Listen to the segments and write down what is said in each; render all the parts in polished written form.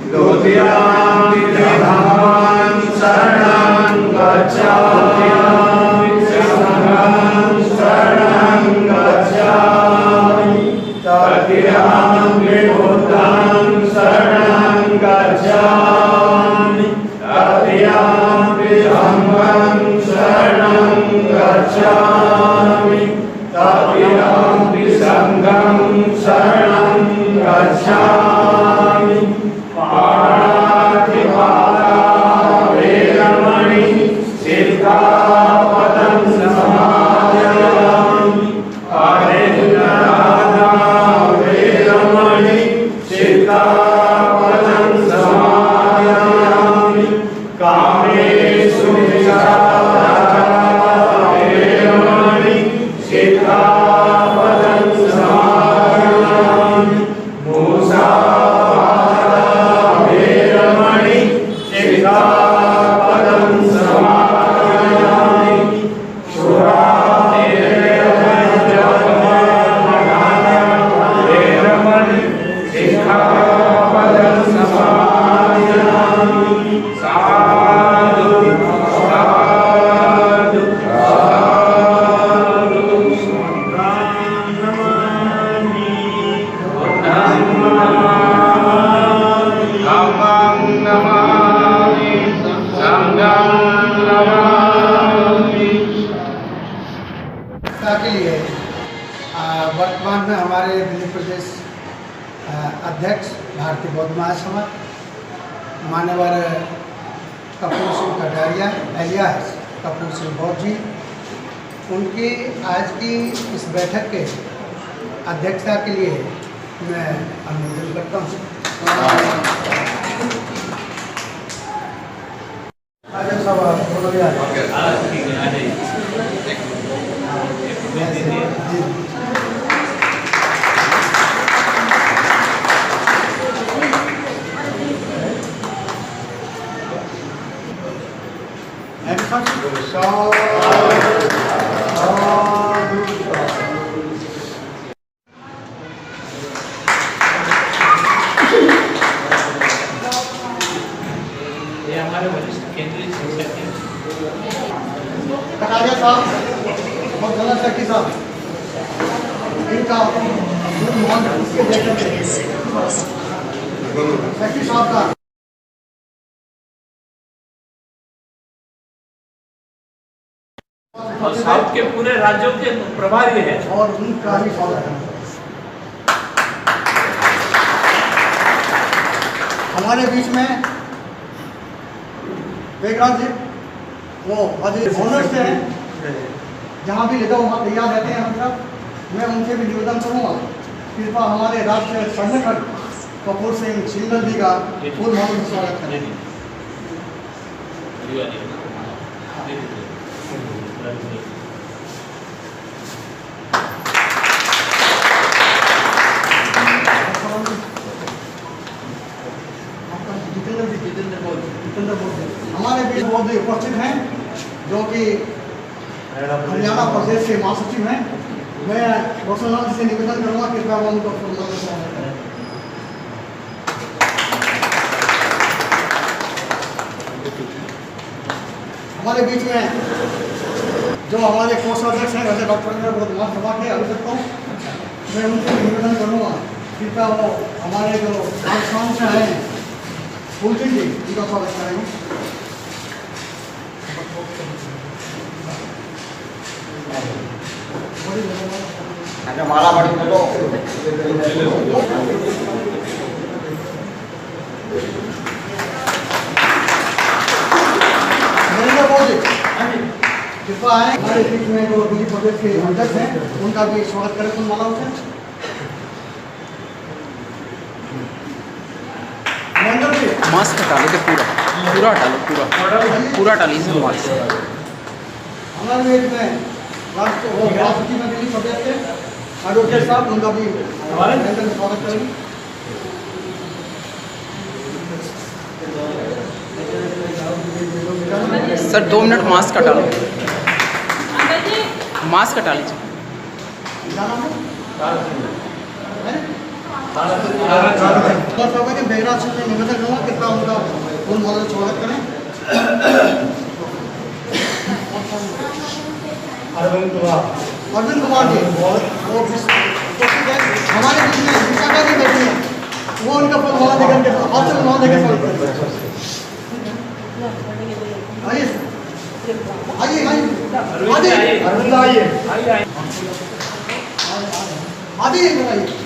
द्वितीयां धम्मं शरणं गच्छामि संघं शरणं गच्छामि तृतीयां बुद्धं शरणं गच्छामि तृतीयां धम्मं शरणं गच्छामि तृतीयां संघं शरणं गच्छामि पाणातिपाता वेरमणि सिक्खापदं समादयामि पाणिनादा वेरमणि सिक्खापदं समादयामि कामेषु वेरमणि सिक्खापदं समादयामि सिक्खापदं समादयामि वेरमणि सिक्खापदं समादयामि साधु साधु साधु नमामि धम्मं नमामि संघं नमामि। के लिए वर्तमान में हमारे दिल्ली प्रदेश अध्यक्ष भारतीय बौद्ध महासभा मान्यवर कपूर सिंह कटारिया एलियास कपूर सिंह बौद्ध जी, उनकी आज की इस बैठक के अध्यक्षता के लिए मैं अनुमोदन करता हूँ। ये हमारे वरिष्ठ केंद्रीय शिक्षक हैं कटारिया साहब और जनरल सेक्रेटरी साहब, इनका इसके देखने सेक्रेटरी साहब का और साउथ के पूरे राज्यों के प्रभारी हैं और उनका भी स्वागत है। हमारे बीच में वेगराज जी, वो अजय ओनर से हैं, जहाँ भी ले जाओ वहाँ तैयार रहते हैं हम सब। मैं उनसे भी निवेदन करूँगा, कृपया हमारे राष्ट्रीय संगठन कपूर सिंह सिंगल जी का पूर्ण भाव से स्वागत करें। जितेंद्र बोध हमारे बीच बहुत उपस्थित हैं, जो कि हरियाणा प्रदेश के महासचिव हैं। मैं रोशनलाल जी से निवेदन करूँगा कृपया वो उनको हमारे बीच में जो हमारे कोषाध्यक्ष हैं वैसे डॉक्टर बौद्ध महासभा के अभिषेक, मैं उनसे निवेदन करूँगा कृपया वो हमारे जो राजस्थान से हैं फूलजी जी, उनका स्वागत करेंगे। अच्छा माला बड़ी चलो नरेंद्र मोदी कृपया आए। हमारे बीच में जो दिल्ली प्रदेश के अध्यक्ष हैं उनका भी स्वागत करें फूल मालाओं से। नरेंद्र जी मास्क हटा लो, पूरा पूरा हटा लो, पूरा हटा लीजिए मास्क। हमारे बीच में राष्ट्रपति में दिल्ली प्रदेश के एडवोकेट साहब, उनका भी स्वागत करेंगे। सर 2 मिनट मास्क हटा लो, मास्क हटा लीजिए। क्या नाम है? बस होगा कि बेगरा से मैं निवेदन करूँगा कृपया उनका फूल माला से स्वागत करें। अरविंद कुमार जी हमारे बीच में विशाखा जी बैठी हैं, वो उनका फूल माला देकर के हाथ से माला देकर स्वागत करें। आइए आइए आइए अरविंद आइए आइए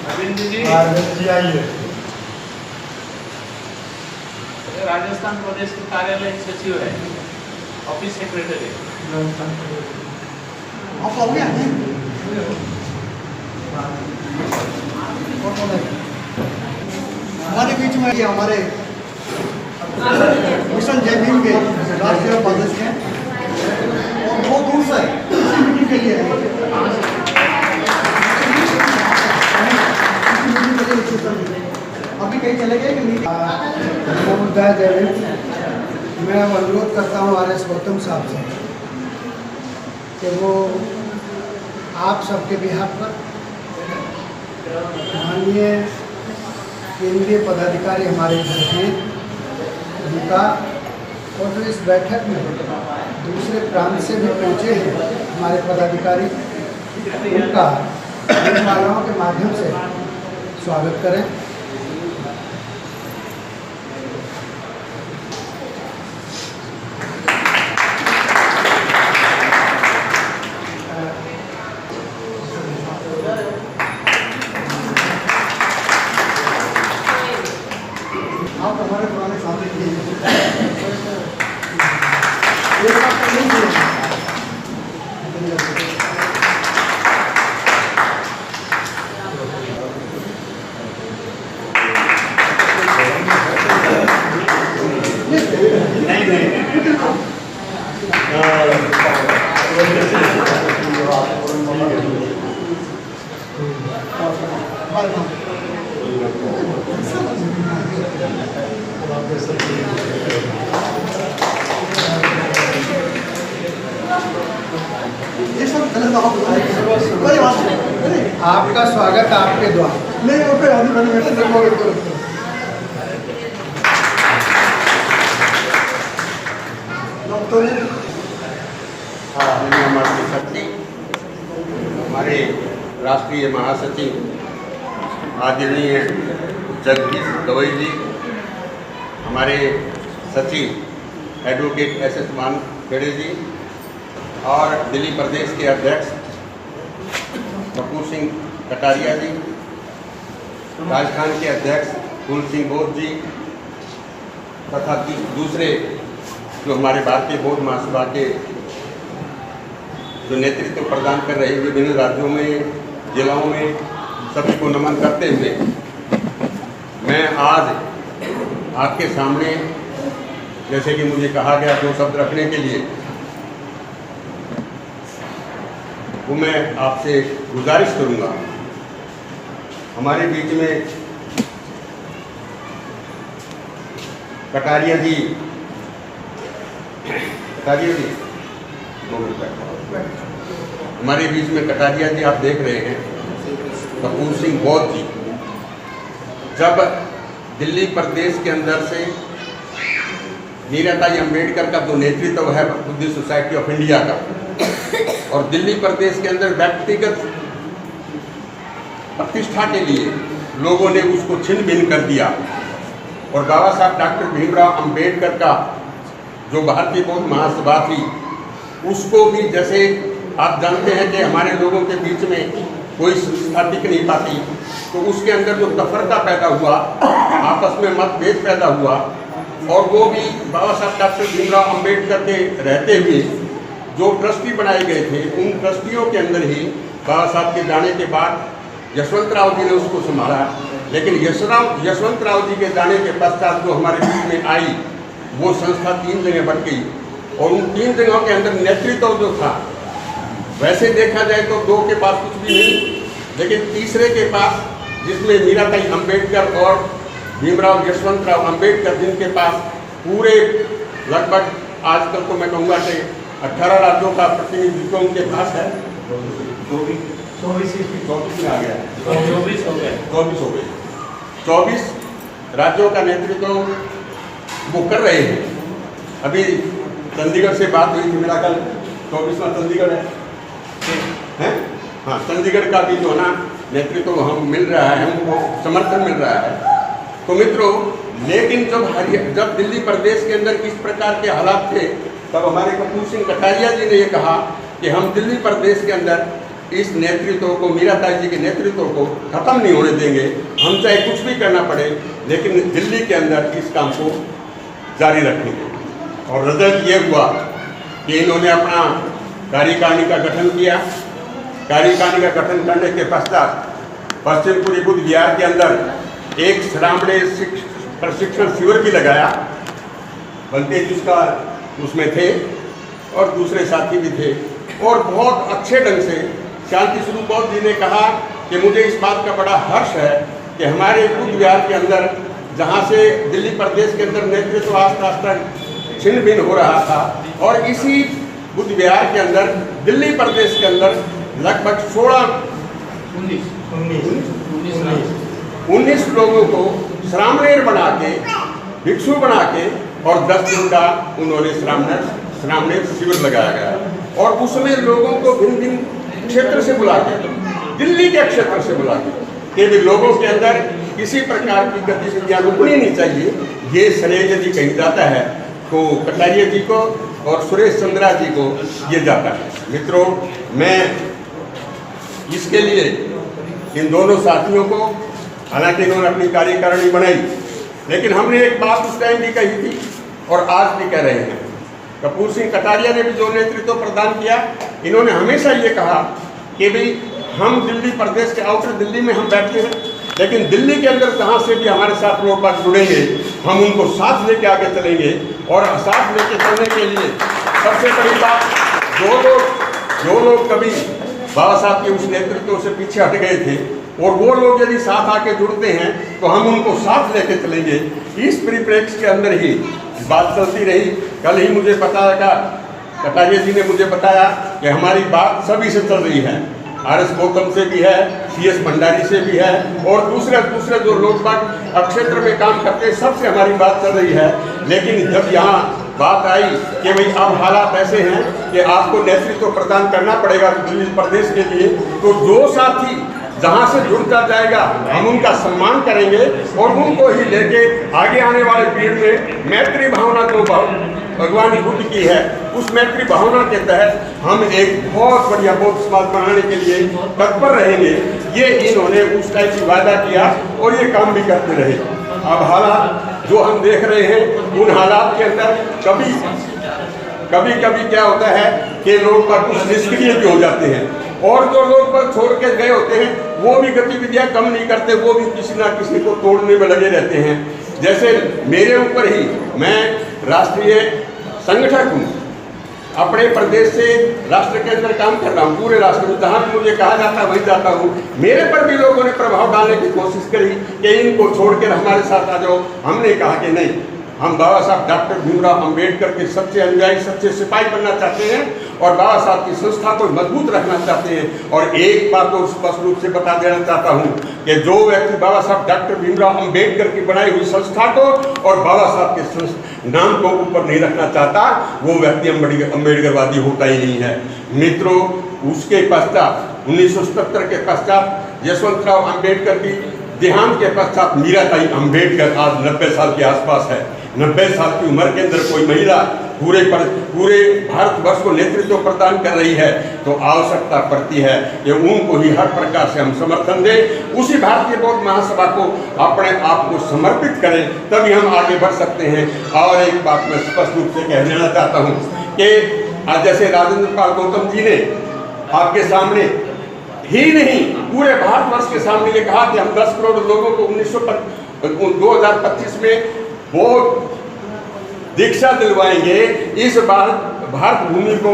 अरविंद जी आइए। राजस्थान प्रदेश के कार्यालय सचिव है, ऑफिस सेक्रेटरी। आप हो गया हमारे बीच में ये हमारे मिशन जय भीम के राष्ट्रीय उपाध्यक्ष हैं और बहुत दूर से इसी मीटिंग के लिए अभी कहीं चले गए कि मीटिंग। जय भीम। मैं अनुरोध करता हूँ RS गौतम साहब से कि वो आप सबके बिहाफ पर माननीय केंद्रीय पदाधिकारी हमारे इधर हैं उनका, और जो इस बैठक में दूसरे प्रांत से भी पहुँचे हैं हमारे पदाधिकारी, उनका मालाओं के माध्यम से स्वागत करें। आप हमारे पुराने साथी थे। आपका स्वागत आपके द्वारा नहीं होते हमारे राष्ट्रीय महासचिव आदरणीय जगदीश गवई जी, हमारे सचिव एडवोकेट SS वानखेड़े जी और दिल्ली प्रदेश के अध्यक्ष कपूर सिंह कटारिया जी, राजस्थान के अध्यक्ष फूल सिंह बोध जी तथा दूसरे जो हमारे भारतीय बौद्ध महासभा के जो नेतृत्व प्रदान कर रहे विभिन्न राज्यों में जिलाओं में सभी को नमन करते हुए मैं आज आपके सामने जैसे कि मुझे कहा गया 2 शब्द रखने के लिए, वो मैं आपसे गुजारिश करूंगा। हमारे बीच में कटारिया जी 2 मिनट हमारे बीच में कटारिया जी आप देख रहे हैं, कपूर सिंह बौद्ध जी जब दिल्ली प्रदेश के अंदर से मीराबाई अंबेडकर का जो नेतृत्व है बुद्धिस्ट सोसाइटी ऑफ इंडिया का, और दिल्ली प्रदेश के अंदर व्यक्तिगत प्रतिष्ठा के लिए लोगों ने उसको छिन्न भिन्न कर दिया, और बाबा साहब डॉक्टर भीमराव अंबेडकर का जो भारतीय बौद्ध महासभा थी उसको भी, जैसे आप जानते हैं कि हमारे लोगों के बीच में कोई संस्था टिक नहीं पाती, तो उसके अंदर जो तफरका पैदा हुआ, आपस में मतभेद पैदा हुआ, और वो भी बाबा साहब डॉक्टर भीमराव अंबेडकर के रहते हुए जो ट्रस्टी बनाए गए थे, उन ट्रस्टियों के अंदर ही बाबा साहब के जाने के बाद यशवंतराव जी ने उसको संभाला। लेकिन यशवंतराव जी के जाने के पश्चात जो हमारे बीच में आई, वो संस्था 3 जगह बट गई, और उन 3 जगहों के अंदर नेतृत्व जो था, वैसे देखा जाए तो 2 के पास कुछ भी नहीं, लेकिन तीसरे के पास, जिसमें मीराबाई अंबेडकर और भीमराव यशवंतराव अंबेडकर, जिनके पास पूरे लगभग आजकल तो मैं कहूँगा कि 18 राज्यों का प्रतिनिधित्व उनके पास है। 24 में आ गया, 24 हो गए। 24 राज्यों का नेतृत्व वो कर रहे हैं। अभी चंडीगढ़ से बात हुई थी, मेरा कल 24वां चंडीगढ़ है? हाँ, चंडीगढ़ का भी जो ना नेतृत्व हम मिल रहा है, हमको समर्थन मिल रहा है। तो मित्रों, लेकिन जब दिल्ली प्रदेश के अंदर किस प्रकार के हालात थे, तब हमारे कपूर सिंह कटारिया जी ने ये कहा कि हम दिल्ली प्रदेश के अंदर इस नेतृत्व को, मीराताई जी के नेतृत्व को खत्म नहीं होने देंगे। हम चाहे कुछ भी करना पड़े, लेकिन दिल्ली के अंदर इस काम को जारी रखेंगे। और रिजल्ट ये हुआ कि इन्होंने अपना कार्यकारिणी का गठन किया। कार्यकारिणी का गठन करने के पश्चात पश्चिमपुरी बुद्ध विहार के अंदर एक श्रामणे प्रशिक्षण शिविर भी लगाया। बलतेज उसका उसमें थे और दूसरे साथी भी थे, और बहुत अच्छे ढंग से शांति स्वरूप बौद्ध जी ने कहा कि मुझे इस बात का बड़ा हर्ष है कि हमारे बुद्ध विहार के अंदर, जहाँ से दिल्ली प्रदेश के अंदर नेतृत्व आस्ता आस्ता छिन्न भिन्न हो रहा था, और इसी बुद्ध विहार के अंदर दिल्ली प्रदेश के अंदर लगभग 19 लोगों को श्रामणेर बना के, भिक्षु बना के, और 10 दिन का उन्होंने श्रामणेर शिविर लगाया गया। और उसमें लोगों को भिन्न भिन्न क्षेत्र से बुला के, दिल्ली के क्षेत्र से बुला के भी लोगों के अंदर किसी प्रकार की गतिविधियां रुकनी नहीं चाहिए, ये श्रेय यदि कहीं जाता है तो कटारिया जी को और सुरेश चंद्रा जी को ये जाता है। मित्रों, मैं इसके लिए इन दोनों साथियों को, हालांकि इन्होंने अपनी कार्यकारिणी बनाई, लेकिन हमने एक बात उस टाइम भी कही थी और आज भी कह रहे हैं। कपूर सिंह कटारिया ने भी जो नेतृत्व प्रदान किया, इन्होंने हमेशा ये कहा कि भाई हम दिल्ली प्रदेश के आउटर दिल्ली में हम बैठे हैं, लेकिन दिल्ली के अंदर जहाँ से भी हमारे साथ लोग बात जुड़ेंगे, हम उनको साथ लेके आगे चलेंगे। और साथ लेके चलने के लिए सबसे बड़ी बात, जो लोग कभी बाबा साहब के उस नेतृत्व से पीछे हट गए थे, और वो लोग यदि साथ आके जुड़ते हैं तो हम उनको साथ लेके चलेंगे। इस परिप्रेक्ष्य के अंदर ही बात चलती रही। कल ही मुझे पता लगा, कटारिया जी ने मुझे बताया कि हमारी बात सभी से चल रही है, RS गौतम से भी है, CS भंडारी से भी है, और दूसरे जो लोग बात क्षेत्र में काम करते हैं, सबसे हमारी बात चल रही है। लेकिन जब यहाँ बात आई कि भाई अब हालात ऐसे हैं कि आपको नेतृत्व प्रदान करना पड़ेगा दिल्ली प्रदेश के लिए, तो जो साथी जहाँ से जुड़ता जाएगा हम उनका सम्मान करेंगे, और उनको ही लेके आगे आने वाले पीढ़ी में मैत्री भावना जो भगवान बुद्ध की है, उस मैत्री भावना के तहत हम एक बहुत बढ़िया बौद्ध समाज बनाने के लिए तत्पर रहेंगे। ये इन्होंने उस टाइप की वादा किया और ये काम भी करते रहे। अब हालात जो हम देख रहे हैं, उन हालात के अंदर कभी क्या होता है कि लोग पर कुछ निष्क्रिय भी हो जाते हैं, और जो लोग पर छोड़ के गए होते हैं वो भी गतिविधियां कम नहीं करते, वो भी किसी ना किसी को तोड़ने में लगे रहते हैं। जैसे मेरे ऊपर ही, मैं राष्ट्रीय संगठक हूँ, अपने प्रदेश से राष्ट्र के अंदर काम कर रहा हूँ, पूरे राष्ट्र में जहाँ भी मुझे कहा जाता है वहीं जाता हूँ। मेरे पर भी लोगों ने प्रभाव डालने की कोशिश करी कि इनको छोड़कर हमारे साथ आ जाओ। हमने कहा कि नहीं, हम बाबा साहब डॉक्टर भीमराव अंबेडकर के सच्चे अनुयायी, सच्चे सिपाही बनना चाहते हैं, और बाबा साहब की संस्था को मजबूत रखना चाहते हैं। और एक बात तो स्पष्ट रूप से बता देना चाहता हूँ कि जो व्यक्ति बाबा साहब डॉक्टर भीमराव अंबेडकर की बनाई हुई संस्था को और बाबा साहब के नाम को ऊपर नहीं रखना चाहता, वो व्यक्ति अम्बेडकरवादी होता ही नहीं है। मित्रों, उसके पश्चात 1977 के पश्चात यशवंतराव अंबेडकर की देहांत के पश्चात मीराताई अंबेडकर आज 90 साल के आसपास है। 90 साल की उम्र के अंदर कोई महिला पूरे भारतवर्ष को नेतृत्व प्रदान कर रही है, तो आवश्यकता पड़ती है कि उनको ही हर प्रकार से हम समर्थन दें, उसी भारतीय बौद्ध महासभा को अपने आप को समर्पित करें, तभी हम आगे बढ़ सकते हैं। और एक बात मैं स्पष्ट रूप से कह देना चाहता हूँ कि आज जैसे राजेंद्र पाल गौतम जी ने आपके सामने ही नहीं, पूरे भारतवर्ष के सामने ये कहा कि हम 10 करोड़ लोगों को 2025 में वो दीक्षा दिलवाएंगे, इस बार भारत भूमि को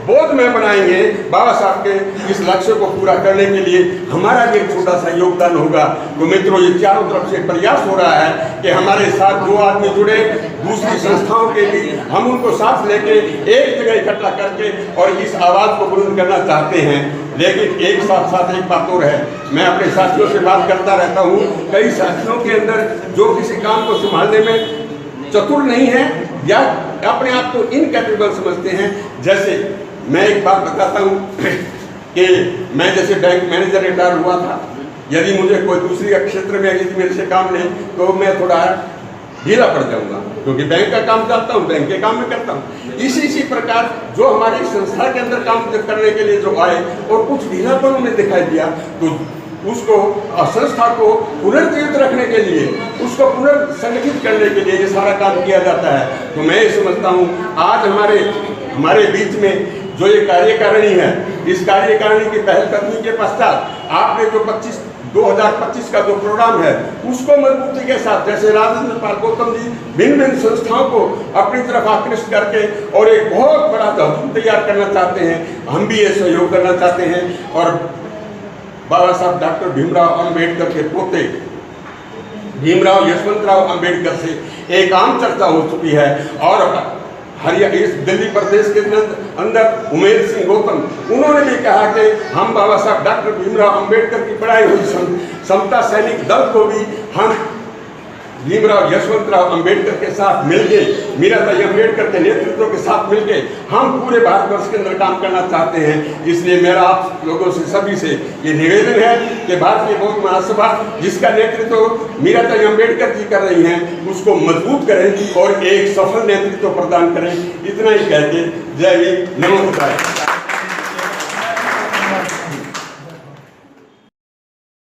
बोध में बनाएंगे बाबा साहब के इस लक्ष्य को पूरा करने के लिए हमारा भी एक छोटा सा योगदान होगा। तो मित्रों, ये चारों तरफ से प्रयास हो रहा है कि हमारे साथ जो आदमी जुड़े, दूसरी संस्थाओं के भी हम उनको साथ लेके एक जगह इकट्ठा करके और इस आवाज़ को बुलंद करना चाहते हैं। लेकिन एक साथ एक बात और है, मैं अपने साथियों से बात करता रहता हूँ, कई साथियों के अंदर जो किसी काम को संभालने में चतुर नहीं है या अपने आप को इनकैपेबल समझते हैं। जैसे मैं एक बात बताता हूँ कि मैं जैसे बैंक मैनेजर रिटायर हुआ था, यदि मुझे कोई दूसरी क्षेत्र में यदि मेरे से काम नहीं तो मैं थोड़ा ढीला पड़ जाऊंगा, क्योंकि बैंक का काम जानता हूँ, बैंक के काम में करता हूँ। इसी प्रकार जो हमारी संस्था के अंदर काम करने के लिए जो आए और कुछ ढीलापन उन्हें दिखाई दिया, तो उसको संस्था को पुनर्जीवित रखने के लिए, उसको पुनर्संगठित करने के लिए ये सारा काम किया जाता है। तो मैं ये समझता हूँ आज हमारे बीच में जो ये कार्यकारिणी है, इस कार्यकारिणी की पहलकदमी के पश्चात आपने जो 2025 का जो प्रोग्राम है उसको मजबूती के साथ, जैसे राजेंद्र पाल गौतम जी भिन्न संस्थाओं को अपनी तरफ आकृष्ट करके और एक बहुत बड़ा दहलीज तैयार करना चाहते हैं, हम भी ये सहयोग करना चाहते हैं। और बाबा साहब डॉक्टर भीमराव अंबेडकर के पोते भीमराव यशवंतराव अंबेडकर से एक आम चर्चा हो चुकी है और इस दिल्ली प्रदेश के अंदर उमेश सिंह गौतम, उन्होंने भी कहा कि हम बाबा साहब डॉक्टर भीमराव अंबेडकर की बढ़ाई हुई समता सैनिक दल को भी हम भीमराव यशवंतराव अंबेडकर के साथ मिलके, मीराबाई अंबेडकर के नेतृत्व के साथ मिलके हम पूरे भारतवर्ष के अंदर काम करना चाहते हैं। इसलिए मेरा आप लोगों से सभी से ये निवेदन है कि भारतीय बौद्ध महासभा जिसका नेतृत्व मीराबाई अंबेडकर जी कर रही हैं, उसको मजबूत करें और एक सफल नेतृत्व प्रदान करें। इतना ही कहते जय हिंद, नमो बुद्धाय।